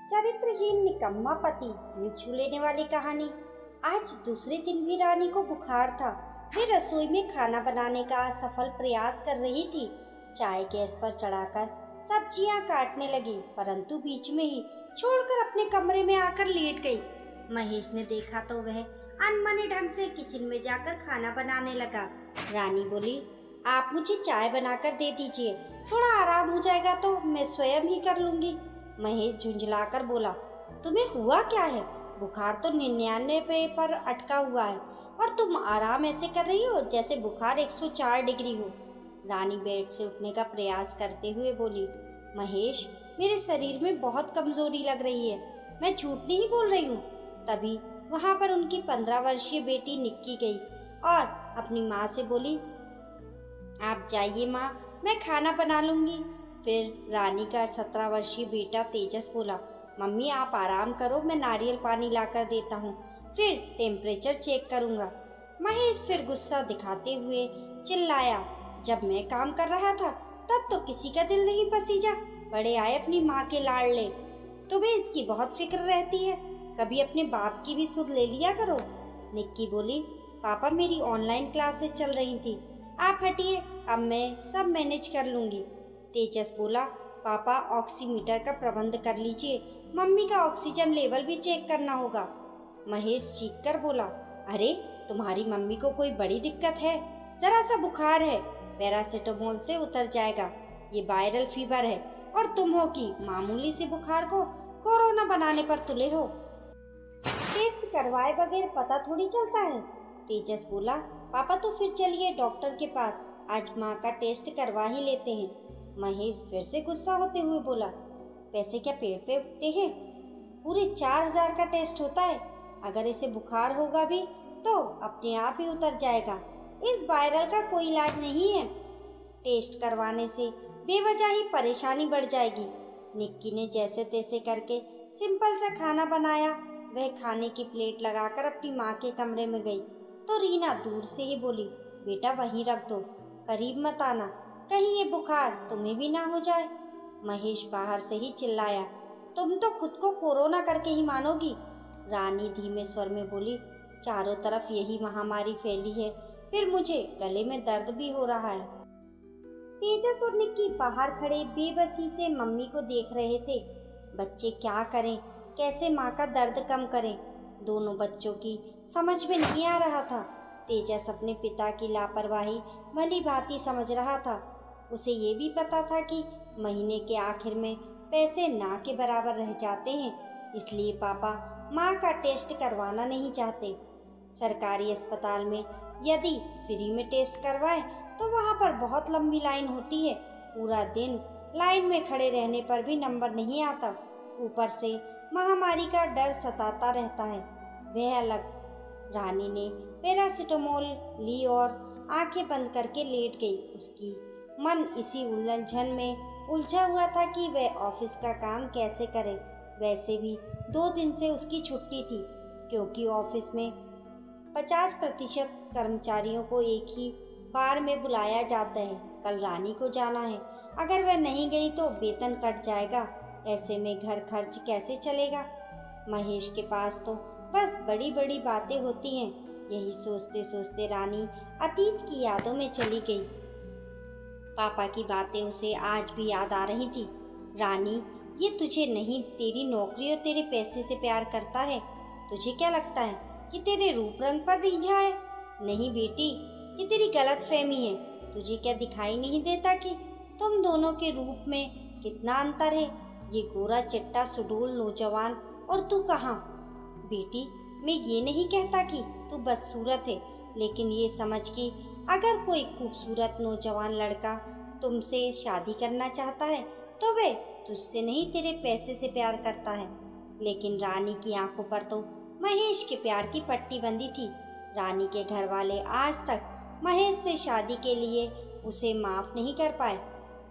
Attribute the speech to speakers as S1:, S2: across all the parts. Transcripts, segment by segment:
S1: चरित्रहीन निकम्मा पति, दिल छू लेने वाली कहानी। आज दूसरे दिन भी रानी को बुखार था। वे रसोई में खाना बनाने का असफल प्रयास कर रही थी। चाय गैस पर चढ़ाकर सब्जियां काटने लगी, परंतु बीच में ही छोड़कर अपने कमरे में आकर लेट गई। महेश ने देखा तो वह अनमने ढंग से किचन में जाकर खाना बनाने लगा। रानी बोली, आप मुझे चाय बनाकर दे दीजिए, थोड़ा आराम हो जाएगा तो मैं स्वयं ही कर लूंगी। महेश झुंझलाकर बोला, तुम्हें हुआ क्या है? बुखार तो 99 पर अटका हुआ है और तुम आराम ऐसे कर रही हो जैसे बुखार 104 डिग्री हो। रानी बेड से उठने का प्रयास करते हुए बोली, महेश, मेरे शरीर में बहुत कमजोरी लग रही है, मैं झूठ नहीं बोल रही हूँ। तभी वहाँ पर उनकी 15 वर्षीय बेटी निक्की गई और अपनी माँ से बोली, आप जाइए माँ, मैं खाना बना लूंगी। फिर रानी का 17 वर्षीय बेटा तेजस बोला, मम्मी आप आराम करो, मैं नारियल पानी लाकर देता हूँ, फिर टेम्परेचर चेक करूँगा। महेश फिर गुस्सा दिखाते हुए चिल्लाया, जब मैं काम कर रहा था तब तो किसी का दिल नहीं पसीजा, बड़े आए अपनी माँ के लाडले। तुम्हें इसकी बहुत फिक्र रहती है, कभी अपने बाप की भी सुध ले लिया करो। निक्की बोली, पापा मेरी ऑनलाइन क्लासेस चल रही थी, आप हटिए, अब मैं सब मैनेज कर लूँगी। तेजस बोला, पापा ऑक्सीमीटर का प्रबंध कर लीजिए, मम्मी का ऑक्सीजन लेवल भी चेक करना होगा। महेश चीख कर बोला, अरे तुम्हारी मम्मी को कोई बड़ी दिक्कत है? जरा सा बुखार है, पैरासीटामोल से उतर जाएगा, ये वायरल फीवर है और तुम हो कि मामूली से बुखार को कोरोना बनाने पर तुले हो। टेस्ट करवाए बगैर पता थोड़ी चलता है। तेजस बोला, पापा तो फिर चलिए डॉक्टर के पास, आज माँ का टेस्ट करवा ही लेते हैं। महेश फिर से गुस्सा होते हुए बोला, पैसे क्या पेड़ पे उगते हैं? पूरे 4000 का टेस्ट होता है, अगर इसे बुखार होगा भी तो अपने आप ही उतर जाएगा, इस वायरल का कोई इलाज नहीं है। टेस्ट करवाने से बेवजह ही परेशानी बढ़ जाएगी। निक्की ने जैसे तैसे करके सिंपल सा खाना बनाया। वह खाने की प्लेट लगाकर अपनी माँ के कमरे में गई तो रीना दूर से ही बोली, बेटा वहीं रख दो, करीब मत आना, कहीं ये बुखार तुम्हें भी ना हो जाए। महेश बाहर से ही चिल्लाया, तुम तो खुद को कोरोना करके ही मानोगी। रानी धीमे स्वर में बोली, चारों तरफ यही महामारी फैली है, फिर मुझे गले में दर्द भी हो रहा है। तेजस और निक्की बाहर खड़े बेबसी से मम्मी को देख रहे थे। बच्चे क्या करें, कैसे माँ का दर्द कम करें, दोनों बच्चों की समझ में नहीं आ रहा था। तेजस अपने पिता की लापरवाही भली भांति समझ रहा था। उसे ये भी पता था कि महीने के आखिर में पैसे ना के बराबर रह जाते हैं, इसलिए पापा माँ का टेस्ट करवाना नहीं चाहते। सरकारी अस्पताल में यदि फ्री में टेस्ट करवाएं तो वहाँ पर बहुत लंबी लाइन होती है, पूरा दिन लाइन में खड़े रहने पर भी नंबर नहीं आता, ऊपर से महामारी का डर सताता रहता है, वह अलग। रानी ने पैरासीटामोल ली और आंखें बंद करके लेट गई। उसकी मन इसी उलझन में उलझा हुआ था कि वह ऑफिस का काम कैसे करे। वैसे भी 2 दिन से उसकी छुट्टी थी, क्योंकि ऑफिस में 50% कर्मचारियों को एक ही बार में बुलाया जाता है। कल रानी को जाना है, अगर वह नहीं गई तो वेतन कट जाएगा, ऐसे में घर खर्च कैसे चलेगा। महेश के पास तो बस बड़ी बड़ी बातें होती हैं। यही सोचते सोचते रानी अतीत की यादों में चली गई। पापा की बातें उसे आज भी याद आ रही थी। रानी, ये तुझे नहीं, तेरी नौकरी और तेरे पैसे से प्यार करता है। तुझे क्या लगता है कि तेरे रूप रंग पर रीझा है? नहीं बेटी, ये तेरी गलत फहमी है। तुझे क्या दिखाई नहीं देता कि तुम दोनों के रूप में कितना अंतर है? ये गोरा चिट्टा सुडौल नौजवान और तू कहाँ? बेटी, मैं ये नहीं कहता कि तू बदसूरत है, लेकिन ये समझ कि अगर कोई खूबसूरत नौजवान लड़का तुमसे शादी करना चाहता है तो वे तुझसे नहीं तेरे पैसे से प्यार करता है। लेकिन रानी की आंखों पर तो महेश के प्यार की पट्टी बंधी थी। रानी के घर वाले आज तक महेश से शादी के लिए उसे माफ नहीं कर पाए।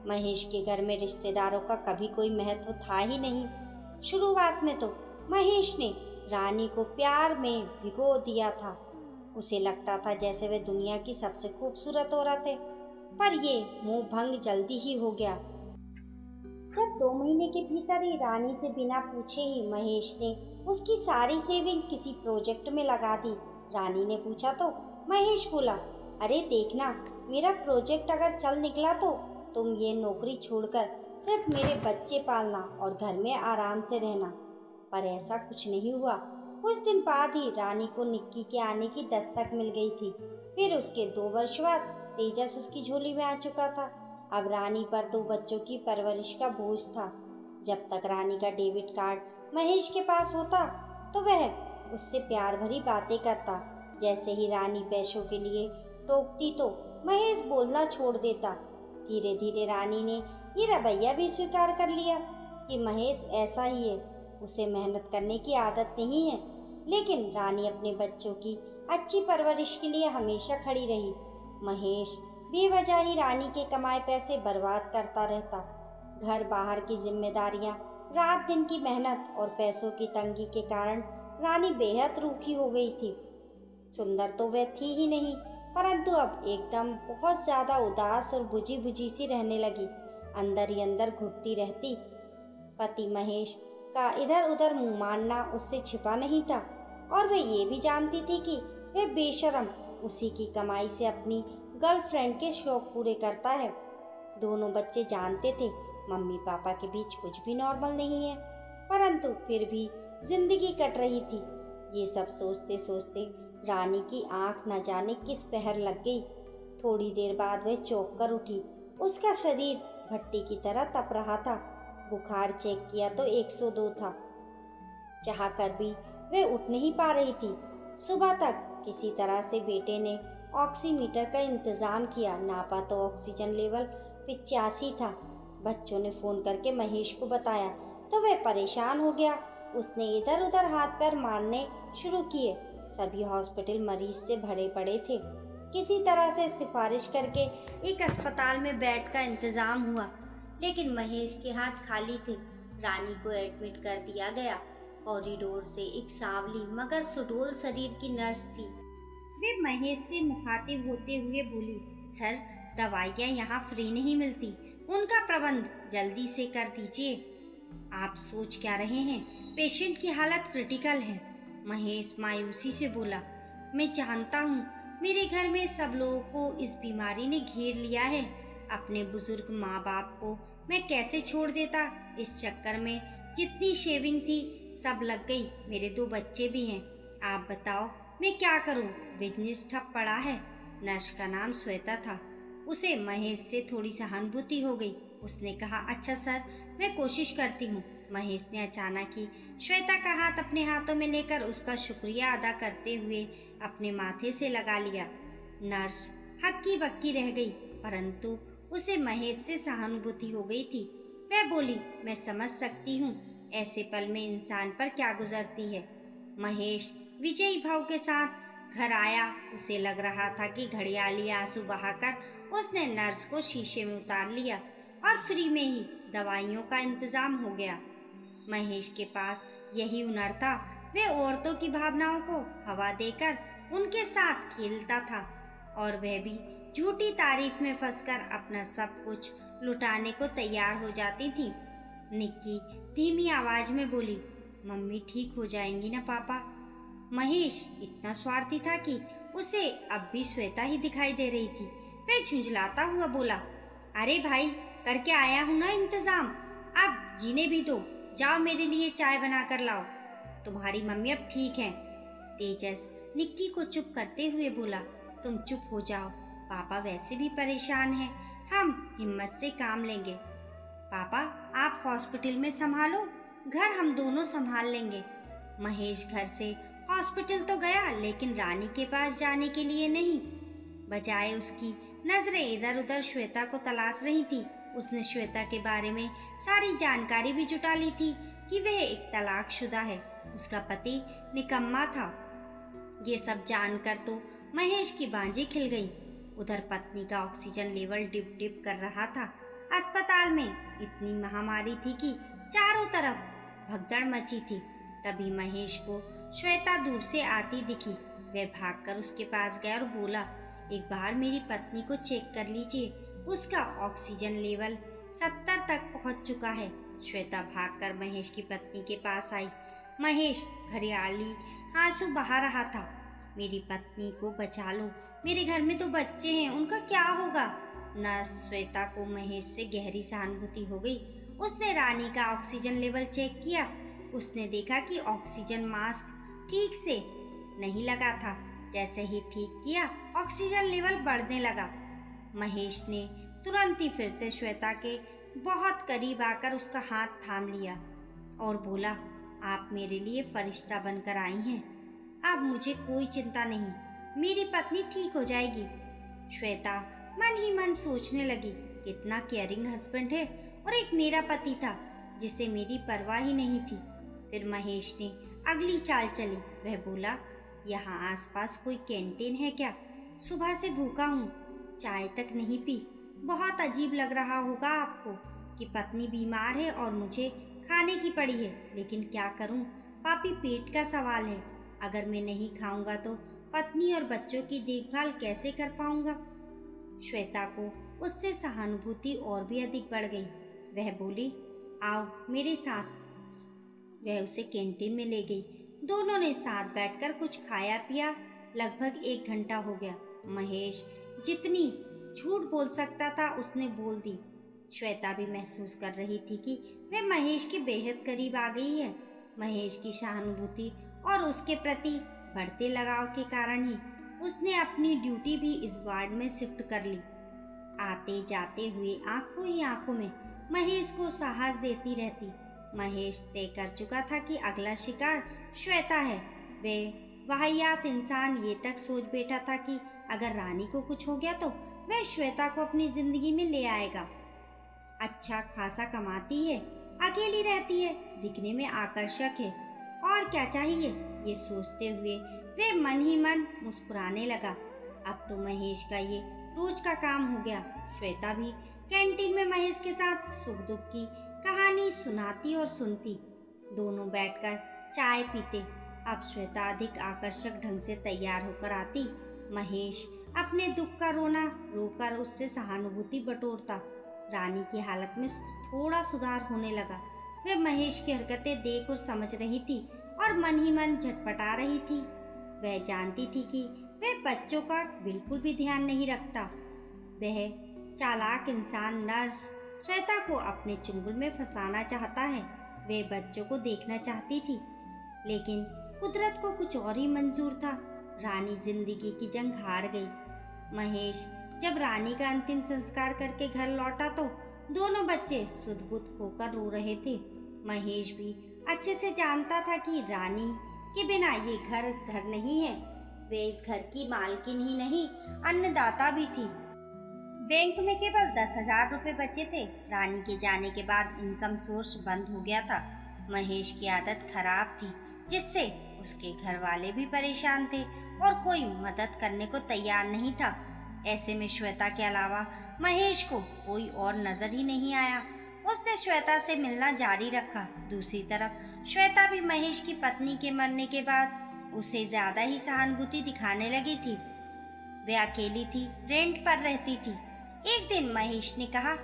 S1: महेश के घर में रिश्तेदारों का कभी कोई महत्व था ही नहीं। शुरुआत में तो महेश ने रानी को प्यार में भिगो दिया था। उसे लगता था जैसे वे दुनिया की सबसे खूबसूरत औरत है, पर ये मोह भंग जल्दी ही हो गया। जब 2 महीने के भीतर ही रानी से बिना पूछे ही महेश ने उसकी सारी सेविंग किसी प्रोजेक्ट में लगा दी। रानी ने पूछा तो महेश बोला, अरे देखना, मेरा प्रोजेक्ट अगर चल निकला तो तुम ये नौकरी छोड़कर सिर्फ मेरे बच्चे पालना और घर में आराम से रहना। पर ऐसा कुछ नहीं हुआ। कुछ दिन बाद ही रानी को निक्की के आने की दस्तक मिल गई थी। फिर उसके 2 वर्ष बाद तेजस उसकी झोली में आ चुका था। अब रानी पर 2 बच्चों की परवरिश का बोझ था। जब तक रानी का डेबिट कार्ड महेश के पास होता तो वह उससे प्यार भरी बातें करता। जैसे ही रानी पैसों के लिए टोकती तो महेश बोलना छोड़ देता। धीरे धीरे रानी ने ये रवैया भी स्वीकार कर लिया कि महेश ऐसा ही है, उसे मेहनत करने की आदत नहीं है। लेकिन रानी अपने बच्चों की अच्छी परवरिश के लिए हमेशा खड़ी रही। महेश बेवजह ही रानी के कमाए पैसे बर्बाद करता रहता। घर बाहर की जिम्मेदारियां, रात दिन की मेहनत और पैसों की तंगी के कारण रानी बेहद रूखी हो गई थी। सुंदर तो वह थी ही नहीं, परंतु अब एकदम बहुत ज्यादा उदास और बुझी बुझी सी रहने लगी। अंदर ही अंदर घुटती रहती। पति महेश का इधर उधर मुंह मारना उससे छिपा नहीं था और वह ये भी जानती थी कि वह बेशरम उसी की कमाई से अपनी गर्लफ्रेंड के शौक पूरे करता है। दोनों बच्चे जानते थे मम्मी पापा के बीच कुछ भी नॉर्मल नहीं है, परंतु फिर भी जिंदगी कट रही थी। ये सब सोचते सोचते रानी की आंख न जाने किस पहर लग गई। थोड़ी देर बाद वह चौंक कर उठी। उसका शरीर भट्टी की तरह तप रहा था। बुखार चेक किया तो 102 था। चाह कर भी वह उठ नहीं पा रही थी। सुबह तक किसी तरह से बेटे ने ऑक्सीमीटर का इंतजाम किया, नापा तो ऑक्सीजन लेवल 85 था। बच्चों ने फोन करके महेश को बताया तो वह परेशान हो गया। उसने इधर उधर हाथ पैर मारने शुरू किए। सभी हॉस्पिटल मरीज से भरे पड़े थे। किसी तरह से सिफारिश करके एक अस्पताल में बेड का इंतजाम हुआ, लेकिन महेश के हाथ खाली थे। रानी को एडमिट कर दिया गया। कॉरिडोर से एक सांवली मगर सुडौल शरीर की नर्स थी। वे महेश से मुखातिब होते हुए बोली, सर, दवाइयाँ यहाँ फ्री नहीं मिलती, उनका प्रबंध जल्दी से कर दीजिए। आप सोच क्या रहे हैं, पेशेंट की हालत क्रिटिकल है। महेश मायूसी से बोला, मैं जानता हूँ मेरे घर में सब लोगों को इस बीमारी ने घेर लिया है। अपने बुजुर्ग माँ बाप को मैं कैसे छोड़ देता। इस चक्कर में जितनी शेविंग थी सब लग गई। मेरे 2 बच्चे भी हैं। आप बताओ मैं क्या करूँ, बिजनेस ठप पड़ा है। नर्स का नाम श्वेता था। उसे महेश से थोड़ी सहानुभूति हो गई। उसने कहा, अच्छा सर, मैं कोशिश करती हूँ। महेश ने अचानक ही श्वेता का हाथ अपने हाथों में लेकर उसका शुक्रिया अदा करते हुए अपने माथे से लगा लिया। नर्स हक्की बक्की रह गई, परंतु उसे महेश से सहानुभूति हो गई थी। वह बोली, मैं समझ सकती हूँ ऐसे पल में इंसान पर क्या गुजरती है। महेश विजयी भाव के साथ घर आया। उसे लग रहा था कि घड़ियाली आंसू बहाकर उसने नर्स को शीशे में उतार लिया और फ्री में ही दवाइयों का इंतजाम हो गया। महेश के पास यही हुनर था। वह औरतों की भावनाओं को हवा देकर उनके साथ खेलता था और वह भी झूठी तारीफ में फंसकर अपना सब कुछ लुटाने को तैयार हो जाती थी। निक्की धीमी आवाज में बोली, मम्मी ठीक हो जाएंगी ना पापा। महेश इतना स्वार्थी था कि उसे अब भी श्वेता ही दिखाई दे रही थी। वह झुंझलाता हुआ बोला, अरे भाई, करके आया हूं ना इंतजाम, अब जीने भी दो। जाओ मेरे लिए चाय बना कर लाओ। तुम्हारी मम्मी अब ठीक है। तेजस निक्की को चुप करते हुए बोला, तुम चुप हो जाओ, पापा वैसे भी परेशान हैं, हम हिम्मत से काम लेंगे। पापा आप हॉस्पिटल में संभालो, घर हम दोनों संभाल लेंगे। महेश घर से हॉस्पिटल तो गया, लेकिन रानी के पास जाने के लिए नहीं। बजाय उसकी नजरें इधर उधर श्वेता को तलाश रही थी। उसने श्वेता के बारे में सारी जानकारी भी जुटा ली थी कि वह एक तलाकशुदा है, उसका पति निकम्मा था। ये सब जानकर तो महेश की बांझी खिल गई। उधर पत्नी का ऑक्सीजन लेवल डिप डिप कर रहा था। अस्पताल में इतनी महामारी थी कि चारों तरफ भगदड़ मची थी। तभी महेश को श्वेता दूर से आती दिखी। वह भागकर उसके पास गया और बोला, एक बार मेरी पत्नी को चेक कर लीजिए, उसका ऑक्सीजन लेवल 70 तक पहुंच चुका है। श्वेता भागकर महेश की पत्नी के पास आई। महेश घरियाली आंसू बहा रहा था। मेरी पत्नी को बचा लो, मेरे घर में तो बच्चे हैं, उनका क्या होगा। नर्स श्वेता को महेश से गहरी सहानुभूति हो गई। उसने रानी का ऑक्सीजन लेवल चेक किया। उसने देखा कि ऑक्सीजन मास्क ठीक से नहीं लगा था। जैसे ही ठीक किया, ऑक्सीजन लेवल बढ़ने लगा। महेश ने तुरंत ही फिर से श्वेता के बहुत करीब आकर उसका हाथ थाम लिया और बोला, आप मेरे लिए फरिश्ता बनकर आई हैं। अब मुझे कोई चिंता नहीं, मेरी पत्नी ठीक हो जाएगी। श्वेता मन ही मन सोचने लगी, कितना केयरिंग हस्बैंड है, और एक मेरा पति था जिसे मेरी परवाह ही नहीं थी। फिर महेश ने अगली चाल चली। वह बोला, यहाँ आसपास कोई कैंटीन है क्या? सुबह से भूखा हूँ, चाय तक नहीं पी। बहुत अजीब लग रहा होगा आपको कि पत्नी बीमार है और मुझे खाने की पड़ी है, लेकिन क्या करूँ, पापी पेट का सवाल है। अगर मैं नहीं खाऊंगा तो पत्नी और बच्चों की देखभाल कैसे कर पाऊंगा। श्वेता को उससे सहानुभूति और भी अधिक बढ़ गई। वह बोली, आओ मेरे साथ। वह उसे कैंटीन में ले गई। दोनों ने साथ बैठकर कुछ खाया पिया। लगभग 1 घंटा हो गया। महेश जितनी झूठ बोल सकता था उसने बोल दी। श्वेता भी महसूस कर रही थी कि वह महेश के बेहद करीब आ गई है। महेश की सहानुभूति और उसके प्रति बढ़ते लगाव के कारण ही उसने अपनी ड्यूटी भी इस वार्ड में शिफ्ट कर ली। आते जाते हुए आंखों ही आंखों में महेश को साहस देती रहती। महेश तय कर चुका था कि अगला शिकार श्वेता है। वे वाहियात इंसान ये तक सोच बैठा था कि अगर रानी को कुछ हो गया तो वह श्वेता को अपनी जिंदगी में ले आएगा। अच्छा खासा कमाती है, अकेली रहती है, दिखने में आकर्षक है, और क्या चाहिए। ये सोचते हुए वे मन ही मन मुस्कुराने लगा। अब तो महेश का ये रोज का काम हो गया। श्वेता भी कैंटीन में महेश के साथ सुख दुख की कहानी सुनाती और सुनती। दोनों बैठकर चाय पीते। अब श्वेता अधिक आकर्षक ढंग से तैयार होकर आती। महेश अपने दुख का रोना रोकर उससे सहानुभूति बटोरता। रानी की हालत में थोड़ा सुधार होने लगा। वह महेश की हरकतें देख और समझ रही थी और मन ही मन झटपटा रही थी। वह जानती थी कि वह बच्चों का बिल्कुल भी ध्यान नहीं रखता। वह चालाक इंसान नर्स श्वेता को अपने चुंगल में फंसाना चाहता है। वह बच्चों को देखना चाहती थी, लेकिन कुदरत को कुछ और ही मंजूर था। रानी जिंदगी की जंग हार गई। महेश जब रानी का अंतिम संस्कार करके घर लौटा तो दोनों बच्चे सुध-बुध खोकर रो रहे थे। महेश भी अच्छे से जानता था कि रानी के बिना ये घर नहीं है। वे इस घर की मालकिन ही नहीं, अन्नदाता भी थी। बैंक में केवल 10,000 रुपए बचे थे। रानी के जाने के बाद इनकम सोर्स बंद हो गया था। महेश की आदत खराब थी, जिससे उसके घर वाले भी परेशान थे और कोई मदद करने को तैयार नहीं था। ऐसे में श्वेता के अलावा महेश को कोई और नजर ही नहीं आया। उसने श्वेता से मिलना जारी रखा। दूसरी तरफ श्वेता भी महेश की पत्नी के मरने के बाद उसे ज्यादा ही सहानुभूति दिखाने लगी थी। वे अकेली थी, रेंट पर रहती थी। एक दिन महेश ने कहा,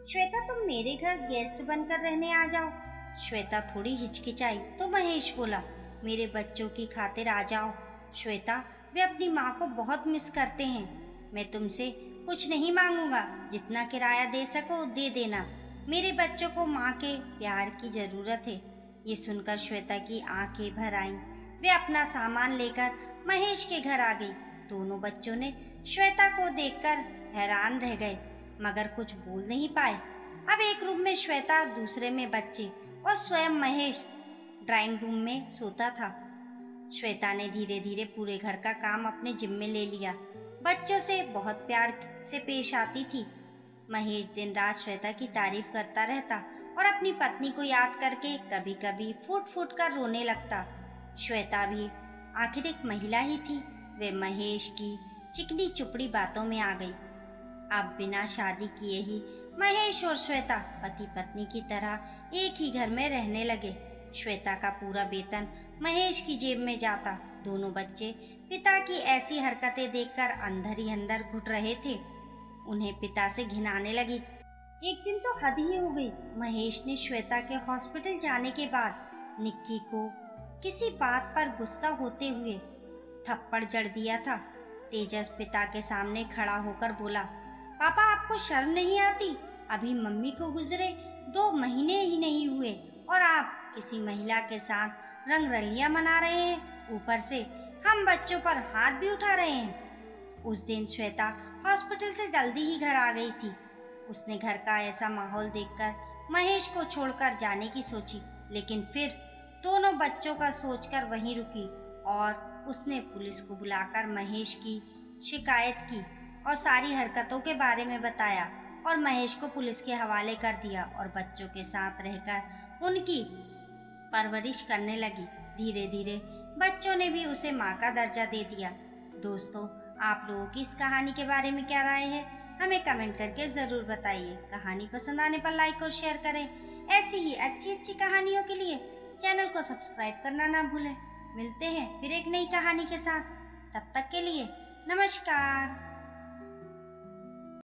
S1: श्वेता तुम मेरे घर गेस्ट बनकर रहने आ जाओ। श्वेता थोड़ी हिचकिचाई तो महेश बोला, मेरे बच्चों की खातिर आ जाओ। श्वेता, वे अपनी माँ को बहुत मिस करते हैं। मैं तुमसे कुछ नहीं मांगूंगा, जितना किराया दे सको दे देना। मेरे बच्चों को माँ के प्यार की जरूरत है। ये सुनकर श्वेता की आंखें भर आईं। वे अपना सामान लेकर महेश के घर आ गई। दोनों बच्चों ने श्वेता को देखकर हैरान रह गए, मगर कुछ बोल नहीं पाए। अब एक रूम में श्वेता, दूसरे में बच्चे और स्वयं महेश ड्राइंग रूम में सोता था। श्वेता ने धीरे धीरे पूरे घर का काम अपने जिम्मे ले लिया। बच्चों से बहुत प्यार से पेश आती थी। महेश दिन रात श्वेता की तारीफ करता रहता और अपनी पत्नी को याद करके कभी कभी फूट फूट कर रोने लगता। श्वेता भी आखिर एक महिला ही थी। वे महेश की चिकनी चुपड़ी बातों में आ गई। अब बिना शादी किए ही महेश और श्वेता पति पत्नी की तरह एक ही घर में रहने लगे। श्वेता का पूरा वेतन महेश की जेब में जाता। दोनों बच्चे पिता की ऐसी हरकतें देखकर अंदर ही अंदर घुट रहे थे। उन्हें पिता से घिन आने लगी। एक दिन तो हद ही हो गई। महेश ने श्वेता के हॉस्पिटल जाने के बाद निक्की को किसी बात पर गुस्सा होते हुए थप्पड़ जड़ दिया था। तेजस पिता के सामने खड़ा होकर बोला, पापा आपको शर्म नहीं आती? अभी मम्मी को गुजरे 2 महीने ही नहीं हुए और आप किसी महिला के साथ रंगरलियां मना रहे हैं, ऊपर से हम बच्चों पर हाथ भी उठा रहे हैं। उस दिन श्वेता हॉस्पिटल से जल्दी ही घर आ गई थी। उसने घर का ऐसा माहौल देखकर महेश को छोड़कर जाने की सोची, लेकिन फिर दोनों बच्चों का सोचकर वहीं रुकी और उसने पुलिस को बुलाकर महेश की शिकायत की और सारी हरकतों के बारे में बताया और महेश को पुलिस के हवाले कर दिया और बच्चों के साथ रहकर उनकी परवरिश करने लगी। धीरे धीरे बच्चों ने भी उसे माँ का दर्जा दे दिया। दोस्तों, आप लोगों की इस कहानी के बारे में क्या राय है? हमें कमेंट करके ज़रूर बताइए। कहानी पसंद आने पर लाइक और शेयर करें। ऐसी ही अच्छी अच्छी कहानियों के लिए चैनल को सब्सक्राइब करना ना भूलें। मिलते हैं फिर एक नई कहानी के साथ। तब तक के लिए नमस्कार।